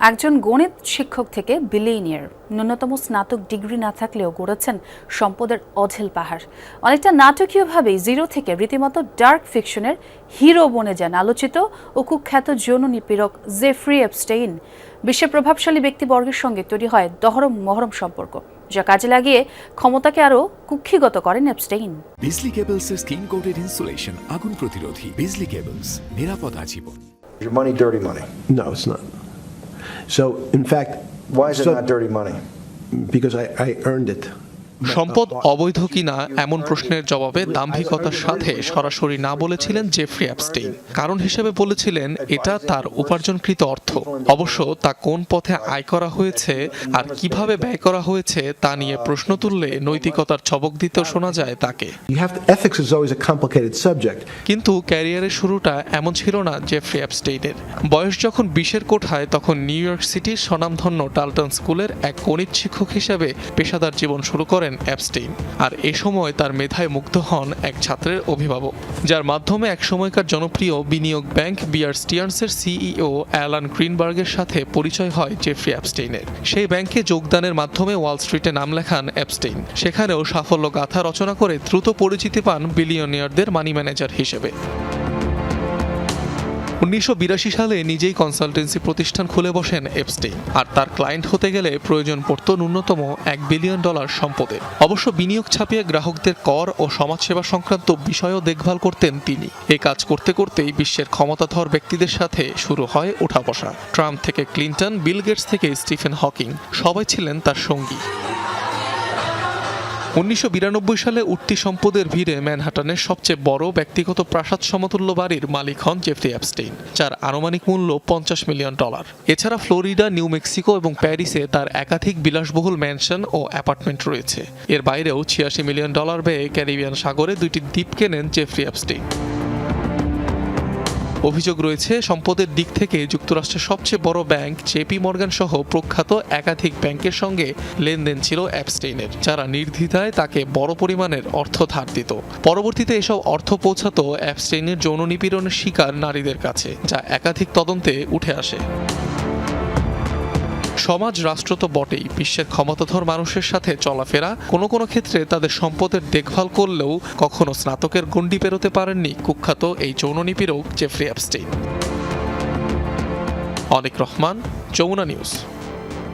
একজন গণিত শিক্ষক থেকে বিলিয়নিয়ার, ন্যূনতম স্নাতক ডিগ্রি না থাকলেও গড়েছেন সম্পদের অঢেল পাহাড়। অনেকটা নাটকীয়ভাবে জিরো থেকে রীতিমতো ডার্ক ফিকশনের হিরো বনে যান আলোচিত ও কুখ্যাত যৌন নিপীড়ক জেফ্রি এপস্টেইন। বিশ্বের প্রভাবশালী ব্যক্তিবর্গের সঙ্গে তৈরি হয় দহরম মহরম সম্পর্ক, যা কাজে লাগিয়ে ক্ষমতাকে আরও কুক্ষিগত করেন এপস্টেইন। বিজলি কেবলসের স্কিন কোটেড ইনসুলেশন আগুন প্রতিরোধী। বিজলি কেবলস, নিরাপদ আজীবন। Is your money dirty money? No, it's not. So, in fact, Why is it not dirty money? because I earned it. সম্পদ অবৈধ কিনা এমন প্রশ্নের জবাবে দাম্ভিকতার সাথে সরাসরি না বলেছিলেন জেফ্রি এপস্টেইন। কারণ হিসেবে বলেছিলেন এটা তার উপার্জনকৃত অর্থ। অবশ্য তা কোন পথে আয় করা হয়েছে আর কিভাবে ব্যয় করা হয়েছে তা নিয়ে প্রশ্ন তুললে নৈতিকতার ছবক দিতেও শোনা যায় তাকে। Ethics is always a complicated subject. কিন্তু ক্যারিয়ারের শুরুটা এমন ছিল না জেফ্রি এপস্টেইনের। বয়স যখন 20-এর কোঠায় তখন নিউ ইয়র্ক সিটির স্বনামধন্য টালটন স্কুলের এক গণিত শিক্ষক হিসেবে পেশাদার জীবন শুরু করেন এপস্টেইন। আর এ সময় তার মেধায় মুগ্ধ হন এক ছাত্রের অভিভাবক, যার মাধ্যমে এক সময়কার জনপ্রিয় বিনিয়োগ ব্যাংক বিয়ার স্টিয়ার্নসের সিইও অ্যালান গ্রিনবার্গের সাথে পরিচয় হয় জেফ্রি এপস্টেইনের। সেই ব্যাংকে যোগদানের মাধ্যমে ওয়াল স্ট্রিটে নাম লেখান এপস্টেইন। সেখানেও সাফল্য গাথা রচনা করে দ্রুত পরিচিতি পান বিলিয়নিয়ারদের মানি ম্যানেজার হিসেবে। 1982 সালে নিজেই কনসালটেন্সি প্রতিষ্ঠান খুলে বসেন এপস্টেইন। আর তার ক্লায়েন্ট হতে গেলে প্রয়োজন পড়ত ন্যূনতম $1 বিলিয়ন সম্পদের। অবশ্য বিনিয়োগ ছাপিয়ে গ্রাহকদের কর ও সমাজসেবা সংক্রান্ত বিষয়ও দেখভাল করতেন তিনি। এই কাজ করতে করতেই বিশ্বের ক্ষমতাধর ব্যক্তিদের সাথে শুরু হয় ওঠা বসা। ট্রাম্প থেকে ক্লিন্টন, বিল গেটস থেকে স্টিফেন হকিং সবাই ছিলেন তার সঙ্গী। 1992 সালে উঠতি সম্পদের ভিড়ে ম্যানহাটানের সবচেয়ে বড় ব্যক্তিগত প্রাসাদ সমতুল্য বাড়ির মালিক হন জেফ্রি এপস্টেইন, যার আনুমানিক মূল্য $50 মিলিয়ন। এছাড়া ফ্লোরিডা, নিউ মেক্সিকো এবং প্যারিসে তার একাধিক বিলাসবহুল ম্যানশন ও অ্যাপার্টমেন্ট রয়েছে। এর বাইরেও $86 মিলিয়ন ব্যয়ে ক্যারিবিয়ান সাগরে 2টি দ্বীপ কেনেন জেফ্রি এপস্টেইন। অভিযোগ রয়েছে সম্পদের দিক থেকে যুক্তরাষ্ট্রের সবচেয়ে বড় ব্যাংক জেপি মর্গান সহ প্রখ্যাত একাধিক ব্যাংকের সঙ্গে লেনদেন ছিল এপস্টেইনের, যারা নির্দ্বিধায় তাকে বড় পরিমাণের অর্থ ধার দিত। পরবর্তীতে এসব অর্থ পৌঁছাতো এপস্টেইনের যৌন নিপীড়নের শিকার নারীদের কাছে, যা একাধিক তদন্তে উঠে আসে। সমাজ রাষ্ট্র তো বটেই, বিশ্বের ক্ষমতাধর মানুষের সাথে চলাফেরা, কোনো কোনো ক্ষেত্রে তাদের সম্পদের দেখভাল করলেও কখনো স্নাতকের গণ্ডি পেরোতে পারেননি কুখ্যাত এই যৌন নিপীড়ক জেফ্রি এপস্টেইন। অনিক রহমান, যমুনা নিউজ।